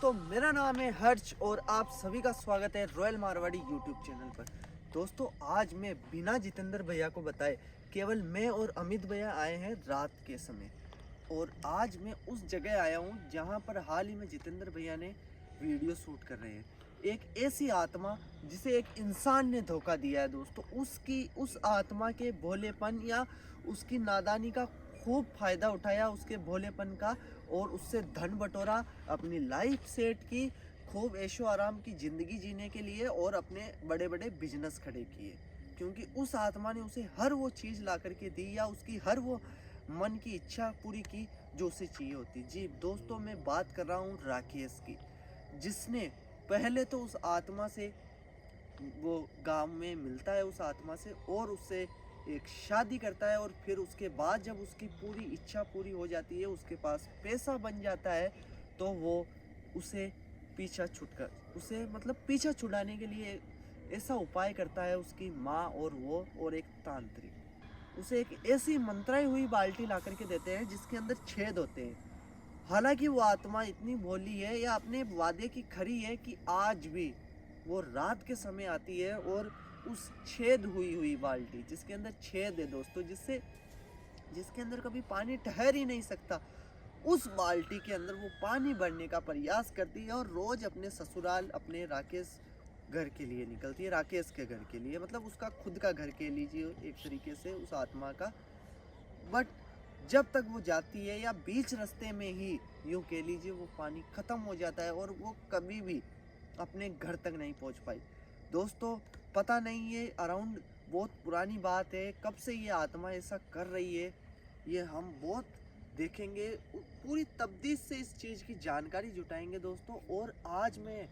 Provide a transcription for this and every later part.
दोस्तों, मेरा नाम है हर्ष और आप सभी का स्वागत है रॉयल मारवाड़ी यूट्यूब चैनल पर। दोस्तों, आज मैं बिना जितेंद्र भैया को बताए केवल मैं और अमित भैया आए हैं रात के समय। और आज मैं उस जगह आया हूँ जहाँ पर हाल ही में जितेंद्र भैया ने वीडियो शूट कर रहे हैं। एक ऐसी आत्मा जिसे एक इंसान ने धोखा दिया है दोस्तों, उस आत्मा के भोलेपन या उसकी नादानी का खूब फायदा उठाया, उसके भोलेपन का, और उससे धन बटोरा, अपनी लाइफ सेट की, खूब ऐशो आराम की ज़िंदगी जीने के लिए और अपने बड़े बड़े बिजनेस खड़े किए। क्योंकि उस आत्मा ने उसे हर वो चीज़ ला करके दी या उसकी हर वो मन की इच्छा पूरी की जो उसे चाहिए होती। जी दोस्तों, मैं बात कर रहा हूँ राकेश की, जिसने पहले तो उस आत्मा से, वो गांव में मिलता है उस आत्मा से और उससे एक शादी करता है। और फिर उसके बाद जब उसकी पूरी इच्छा पूरी हो जाती है, उसके पास पैसा बन जाता है, तो वो उसे पीछा छुड़ाने के लिए ऐसा उपाय करता है उसकी माँ और वो और एक तांत्रिक उसे एक ऐसी मंत्राई हुई बाल्टी ला करके देते हैं जिसके अंदर छेद होते हैं। हालांकि वो आत्मा इतनी भोली है या अपने वादे की खरी है कि आज भी वो रात के समय आती है और उस छेद हुई हुई बाल्टी, जिसके अंदर छेद है दोस्तों, जिसके अंदर कभी पानी ठहर ही नहीं सकता, उस बाल्टी के अंदर वो पानी भरने का प्रयास करती है। और रोज अपने ससुराल, अपने राकेश घर के लिए निकलती है, राकेश के घर के लिए, मतलब उसका खुद का घर कह लीजिए एक तरीके से उस आत्मा का। बट जब तक वो जाती है या बीच रास्ते में ही यूँ कह लीजिए वो पानी ख़त्म हो जाता है और वो कभी भी अपने घर तक नहीं पहुंच पाई। दोस्तों, पता नहीं ये अराउंड बहुत पुरानी बात है, कब से ये आत्मा ऐसा कर रही है ये हम बहुत देखेंगे, पूरी तब्दील से इस चीज़ की जानकारी जुटाएंगे दोस्तों। और आज मैं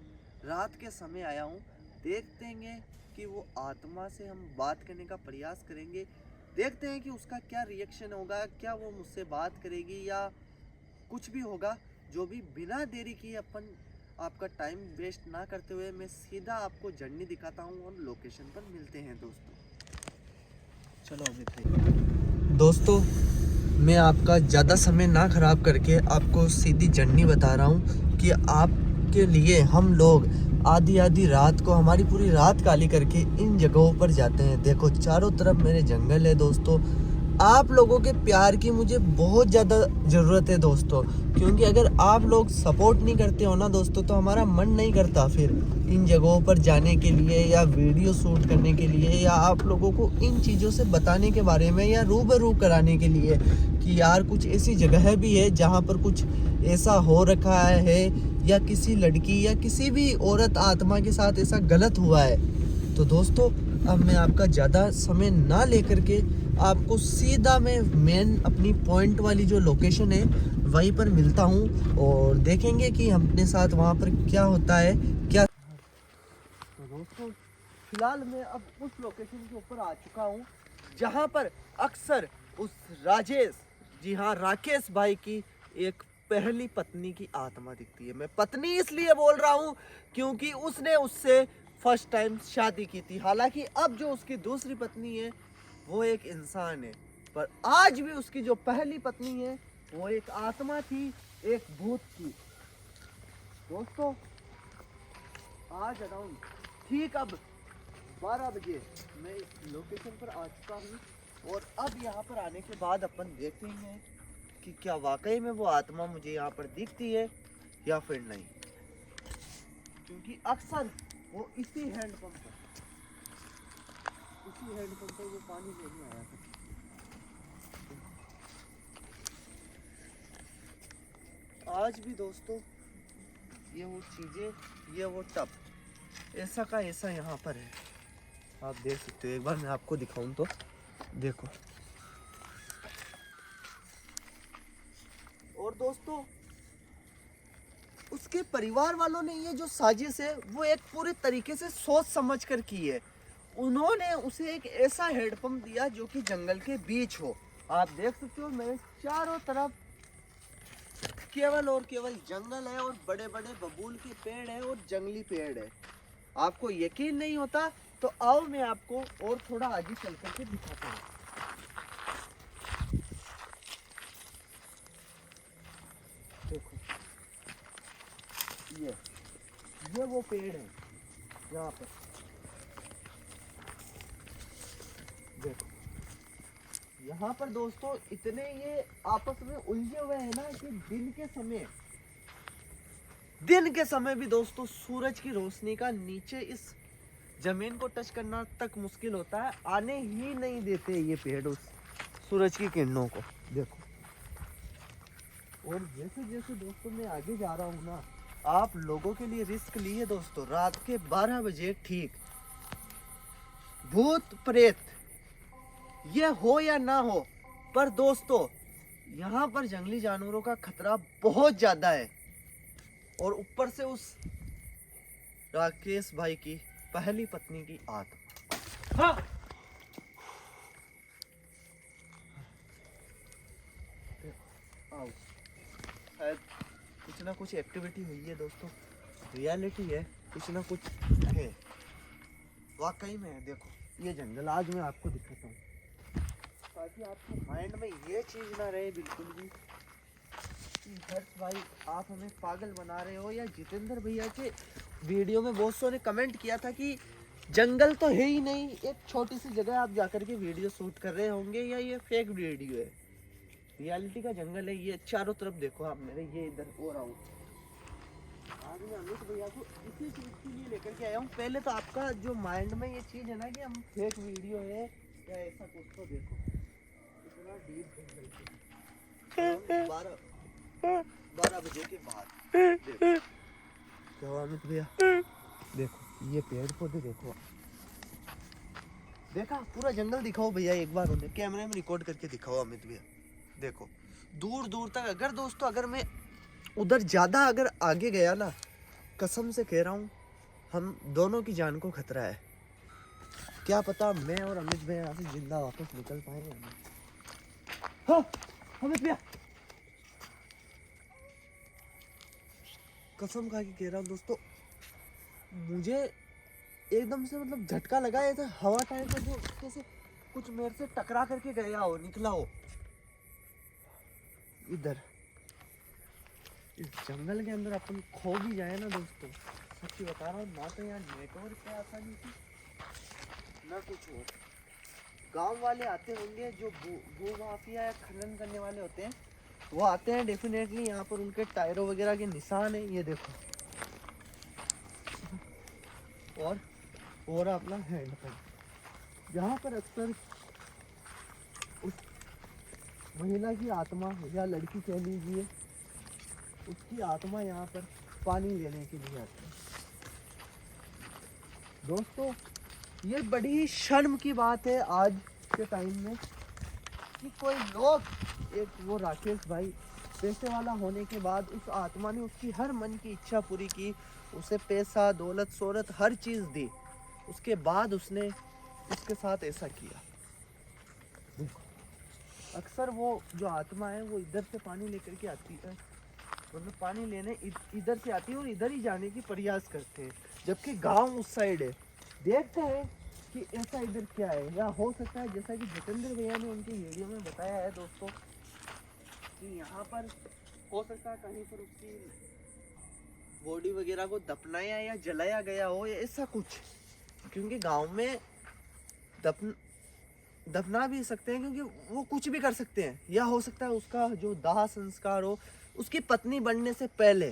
रात के समय आया हूँ, देखते हैं कि वो आत्मा से हम बात करने का प्रयास करेंगे, देखते हैं कि उसका क्या रिएक्शन होगा, क्या वो मुझसे बात करेगी या कुछ भी होगा। जो भी, बिना देरी किए अपन आपका टाइम वेस्ट ना करते हुए मैं सीधा आपको जर्नी दिखाता हूँ और लोकेशन पर मिलते हैं दोस्तों। चलो अमित भाई। दोस्तों, मैं आपका ज़्यादा समय ना ख़राब करके आपको सीधी जर्नी बता रहा हूँ कि आपके लिए हम लोग आधी आधी रात को हमारी पूरी रात काली करके इन जगहों पर जाते हैं। देखो, चारों तरफ मेरे जंगल है दोस्तों। आप लोगों के प्यार की मुझे बहुत ज़्यादा ज़रूरत है दोस्तों, क्योंकि अगर आप लोग सपोर्ट नहीं करते हो ना दोस्तों, तो हमारा मन नहीं करता फिर इन जगहों पर जाने के लिए या वीडियो शूट करने के लिए या आप लोगों को इन चीज़ों से बताने के बारे में या रूबरू कराने के लिए कि यार कुछ ऐसी जगह भी है जहाँ पर कुछ ऐसा हो रखा है या किसी लड़की या किसी भी औरत आत्मा के साथ ऐसा गलत हुआ है। तो दोस्तों, अब मैं आपका ज़्यादा समय ना लेकर के आपको सीधा मैं मेन अपनी पॉइंट वाली जो लोकेशन है वहीं पर मिलता हूँ और देखेंगे कि अपने साथ वहाँ पर क्या होता है क्या। तो दोस्तों, फिलहाल मैं अब उस लोकेशन के ऊपर आ चुका हूँ जहाँ पर अक्सर उस राजेश, जी हाँ राकेश भाई की एक पहली पत्नी की आत्मा दिखती है। मैं पत्नी इसलिए बोल रहा हूँ क्योंकि उसने उससे फर्स्ट टाइम शादी की थी। हालांकि अब जो उसकी दूसरी पत्नी है वो एक इंसान है, पर आज भी उसकी जो पहली पत्नी है वो एक आत्मा थी, एक भूत थी। दोस्तों, आज अराउंड ठीक अब 12 बजे मैं इस लोकेशन पर आ चुका हूँ और अब यहाँ पर आने के बाद अपन देखते हैं कि क्या वाकई में वो आत्मा मुझे यहाँ पर दिखती है या फिर नहीं, क्योंकि अक्सर वो इसी हैंडपंप पर वो पानी लेने आया था। आज भी दोस्तों ये वो चीज़ें, ये वो टब ऐसा का ऐसा यहाँ पर है, आप देख सकते हो। एक बार मैं आपको दिखाऊं तो देखो। और दोस्तों, उसके परिवार वालों ने ये जो साजिश है वो एक पूरे तरीके से सोच समझ कर की है। उन्होंने उसे एक ऐसा हेडपंप दिया जो कि जंगल के बीच हो। आप देख सकते हो मेरे चारों तरफ केवल और केवल जंगल है और बड़े बड़े बबूल के पेड़ है और जंगली पेड़ है। आपको यकीन नहीं होता तो आओ मैं आपको और थोड़ा आगे चल करके दिखाता हूँ। देखो, ये वो पेड़ है यहाँ पर, देखो यहाँ पर दोस्तों इतने ये आपस में उलझे हुए हैं ना कि दिन के समय भी दोस्तों सूरज की रोशनी का नीचे इस जमीन को टच करना तक मुश्किल होता है, आने ही नहीं देते ये पेड़ उस सूरज की किरणों को। देखो, और जैसे जैसे दोस्तों मैं आगे जा रहा हूँ ना, आप लोगों के लिए रिस्क लिए दोस्तों, रात के 12 बजे ठीक, भूत प्रेत ये हो या ना हो, पर दोस्तों यहाँ पर जंगली जानवरों का खतरा बहुत ज्यादा है। और ऊपर से उस राकेश भाई की पहली पत्नी की आत्मा। हाँ। आओ, शायद कुछ ना कुछ एक्टिविटी हुई है दोस्तों, रियलिटी है, कुछ ना कुछ है, वाकई में है। देखो ये जंगल आज मैं आपको दिखाता हूँ ताकि आपके माइंड में ये चीज ना रहे बिल्कुल भी कि हर्ष भाई आप हमें पागल बना रहे हो, या जितेंद्र भैया के वीडियो में बहुत सौ ने कमेंट किया था कि जंगल तो है ही नहीं, एक छोटी सी जगह आप जाकर के वीडियो शूट कर रहे होंगे, या ये फेक वीडियो है। रियलिटी का जंगल है ये, चारों तरफ देखो आप मेरे, ये इधर और आऊँ। आज मैं अमित भैया को इसी चीज़ के लिए लेकर के आया हूँ। पहले तो आपका जो माइंड में ये चीज़ है ना कि हम फेक वीडियो है या ऐसा कुछ, तो देखो इतना डीप जंगल, 12 बजे के बाद देखो अमित भैया, देखो ये पेड़ पौधे देखो, देखा पूरा जंगल दिखाओ भैया एक बार, उन्हें कैमरे में रिकॉर्ड करके दिखाओ अमित भैया। देखो दूर दूर तक, अगर दोस्तों अगर मैं उधर ज्यादा अगर आगे गया ना, कसम से कह रहा हूँ हम दोनों की जान को खतरा है। क्या पता मैं और अमित भैया यहाँ से जिंदा वापस निकल पाए। हाँ अमित भैया, कसम खा के कह रहा हूँ दोस्तों, मुझे एकदम से मतलब झटका लगा है, तो हवा टाइप का जो जैसे कुछ मेरे से टकरा करके गया हो, निकला हो इधर। इस जंगल के अंदर अपन खो भी जाए ना दोस्तों, सच्ची बता रहा हूँ, ना तो यहाँ नेटवर्क पे आसानी थी ना कुछ हो। गांव वाले आते होंगे जो भू माफिया या खनन करने वाले होते हैं, वो आते हैं डेफिनेटली। यहाँ पर उनके टायरों वगैरह के निशान है, ये देखो, और अपना हैंडपंप। यहाँ पर अक्सर उस महिला की आत्मा या लड़की कह लीजिए, उसकी आत्मा यहाँ पर पानी लेने के लिए आती है। दोस्तों ये बड़ी शर्म की बात है आज के टाइम में कि कोई लोग, एक वो राकेश भाई पैसे वाला होने के बाद उस आत्मा ने उसकी हर मन की इच्छा पूरी की, उसे पैसा दौलत शोहरत हर चीज़ दी, उसके बाद उसने उसके साथ ऐसा किया। देखो अक्सर वो जो आत्मा है वो इधर से पानी लेकर के आती है, मतलब पानी लेने इधर से आती है और इधर ही जाने की प्रयास करते हैं, जबकि गांव उस साइड है। देखते हैं कि ऐसा इधर क्या है, या हो सकता है जैसा कि जितेंद्र भैया ने उनकी वीडियो में बताया है दोस्तों कि यहाँ पर हो सकता है कहीं पर उसकी बॉडी वगैरह को दफनाया या जलाया गया हो, या ऐसा कुछ, क्योंकि गांव में दफना भी सकते हैं, क्योंकि वो कुछ भी कर सकते हैं। या हो सकता है उसका जो दाह संस्कार हो उसकी पत्नी बनने से पहले,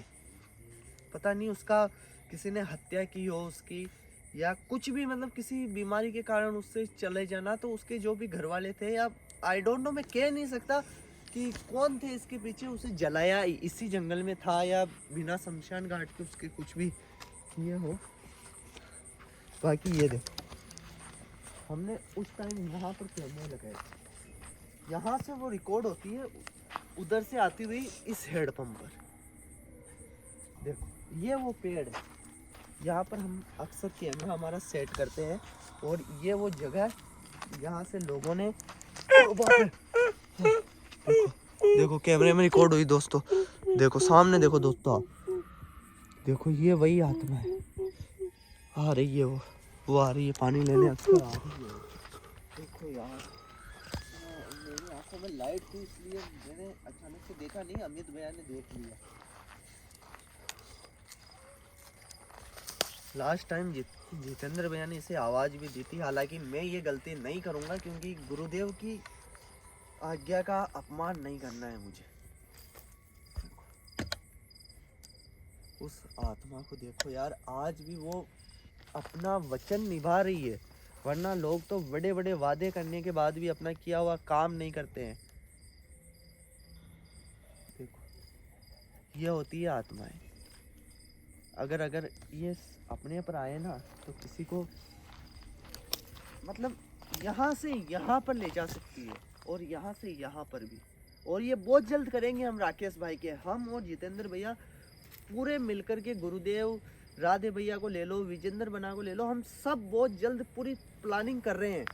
पता नहीं उसका किसी ने हत्या की हो उसकी, या कुछ भी, मतलब किसी बीमारी के कारण उससे चले जाना, तो उसके जो भी घर वाले थे, या आई डोंट नो, मैं कह नहीं सकता कि कौन थे इसके पीछे, उसे जलाया इसी जंगल में था या बिना शमशान घाट के उसके कुछ भी ये हो। बाकी ये देखो हमने उस टाइम यहाँ पर कैमरे लगाए, यहाँ से वो रिकॉर्ड होती है, उधर से आती हुई इस हेडपंप पर। देखो ये वो पेड़ है, यहाँ पर हम अक्सर कैमरा हमारा सेट करते हैं, और ये वो जगह यहाँ से लोगों ने देखो कैमरे में रिकॉर्ड हुई दोस्तों। देखो सामने देखो दोस्तों, देखो ये वही आत्मा है, आ रही है वो आ रही है पानी लेने, अक्सर आ रही है। देखो यार मेरी आंखों में लाइट थी इसलिए मैंने अचानक से देखा नहीं, अमित भैया ने देख लिया। लास्ट टाइम जितेंद्र भैया ने इसे आवाज़ भी दी थी, हालांकि मैं ये गलती नहीं करूँगा क्योंकि गुरुदेव की आज्ञा का अपमान नहीं करना है मुझे। उस आत्मा को देखो यार, आज भी वो अपना वचन निभा रही है, वरना लोग तो बड़े बड़े वादे करने के बाद भी अपना किया हुआ काम नहीं करते हैं। देखो ये होती है आत्माएं। अगर ये अपने पर आए ना तो किसी को मतलब यहाँ से यहाँ पर ले जा सकती है और यहाँ से यहाँ पर भी। और ये बहुत जल्द करेंगे हम राकेश भाई के, हम और जितेंद्र भैया पूरे मिलकर के, गुरुदेव, राधे भैया को ले लो, विजेंद्र बना को ले लो, हम सब बहुत जल्द पूरी प्लानिंग कर रहे हैं।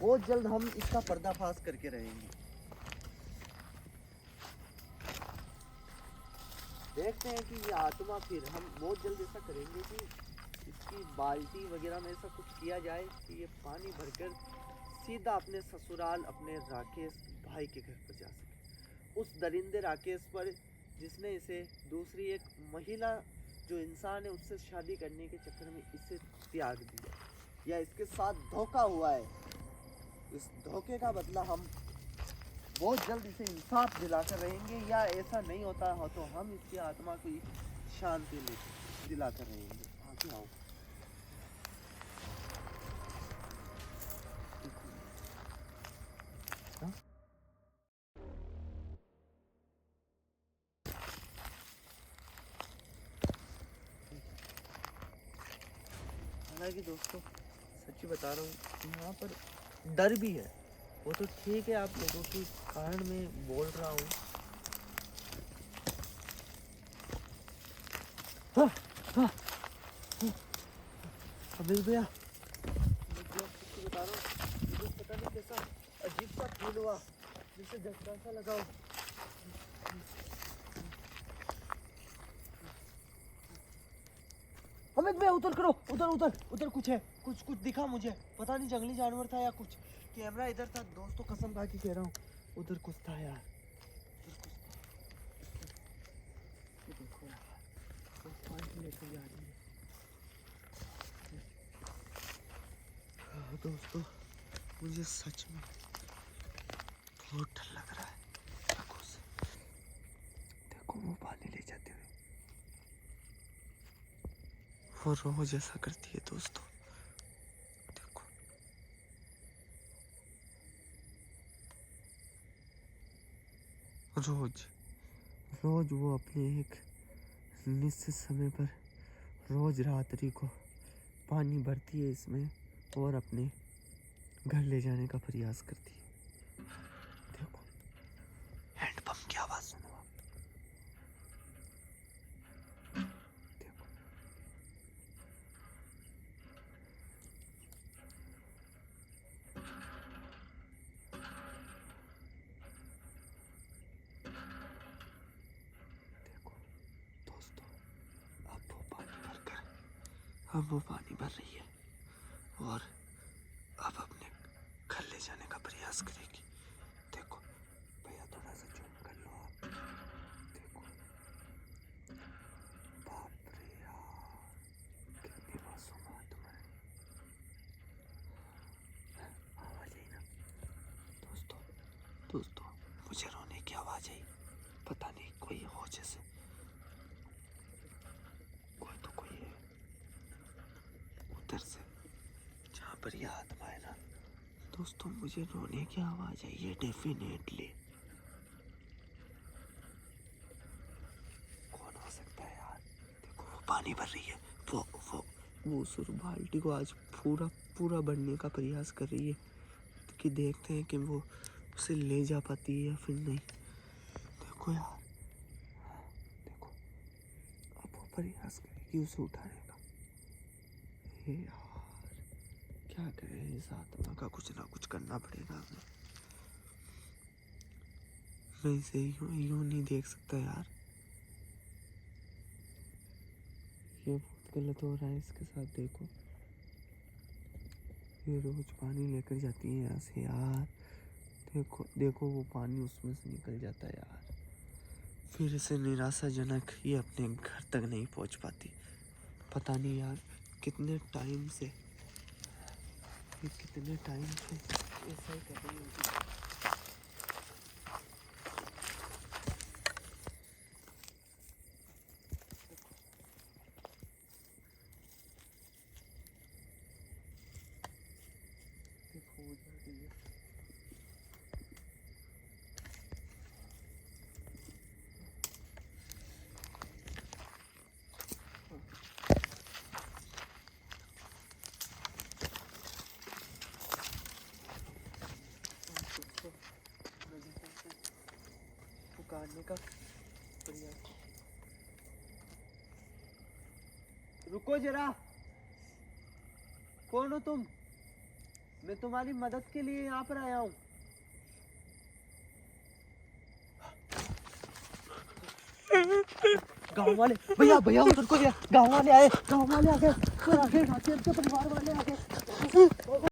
बहुत जल्द हम इसका पर्दाफाश करके रहेंगे। देखते हैं कि ये आत्मा, फिर हम बहुत जल्द ऐसा करेंगे कि इसकी बाल्टी वगैरह में ऐसा कुछ किया जाए कि ये पानी भरकर सीधा अपने ससुराल, अपने राकेश भाई के घर पर जा सके। उस दरिंदे राकेश पर जिसने इसे दूसरी एक महिला जो इंसान है उससे शादी करने के चक्कर में इसे त्याग दिया या इसके साथ धोखा हुआ है, इस धोखे का बदला हम बहुत जल्द इसे इंसाफ दिलाकर रहेंगे। या ऐसा नहीं होता हो तो हम इसकी आत्मा को शांति दिलाकर रहेंगे। आगे आओ। हालांकि दोस्तों सच्ची बता रहा हूँ, यहाँ पर डर भी है। वो तो ठीक है, आप लोगों के कारण मैं बोल रहा हूँ। हाँ, हाँ, अबीर भैया सच्ची बता रहा हूँ, मुझे पता नहीं कैसा अजीब सा फील हुआ, जैसे झटका सा लगा हो। अमित भैया उधर करो, उधर उधर उधर कुछ है, कुछ दिखा मुझे, पता नहीं जंगली जानवर था या कुछ। कैमरा इधर था दोस्तों, कसम खा के कह रहा हूँ, उधर कुछ था यार, उधर कुछ था। देखो यार, पानी लेकर जा रही है। हाँ दोस्तों, मुझे सच में बहुत डर लग रहा है। देखो वो पानी ले जाते हुए, वो रोज ऐसा करती है दोस्तों। देखो रोज रोज वो अपने एक निश्चित समय पर रोज रात्रि को पानी भरती है इसमें और अपने घर ले जाने का प्रयास करती है। देखो हैंडपंप की आवाज सुनो आप। देखो देखो दोस्तों, अब वो पानी भर रही है और अब अपने घर ले जाने का प्रयास करेगी। देखो भैया थोड़ा सा जूम कर लो आप। देखो बाप रे यार, कितनी मासूम आत्मा है। आवाज आई ना दोस्तों, मुझे रोने की आवाज आई। पता नहीं कोई हो, जैसे कोई है उधर से जहाँ पर यह आत्मा है ना दोस्तों, मुझे रोने की आवाज आई है डेफिनेटली। कौन हो सकता है यार? देखो वो पानी भर रही है, वो उस बाल्टी को आज पूरा भरने का प्रयास कर रही है कि देखते हैं कि वो उसे ले जा पाती है या फिर नहीं। देखो यार, देखो अब वो प्रयास करेगी उसे उठाने का। हे यार, क्या करें, इस आत्मा का कुछ ना कुछ करना पड़ेगा हमें। मैं इसे यूं नहीं देख सकता यार, ये बहुत गलत हो रहा है इसके साथ। देखो ये रोज पानी लेकर जाती है यहाँ से यार। देखो वो पानी उसमें से निकल जाता है यार, फिर इसे निराशाजनक ये अपने घर तक नहीं पहुँच पाती। पता नहीं यार कितने टाइम से ऐसा ही कर रही होगी। देखो हो जा रही है। पुकारने का प्रयास। रुको जरा, कौन हो तुम? मैं तुम्हारी मदद के लिए यहाँ पर आया हूँ। गांव वाले, भैया भैया उधर को, गांव वाले आ गए, परिवार वाले आ गए।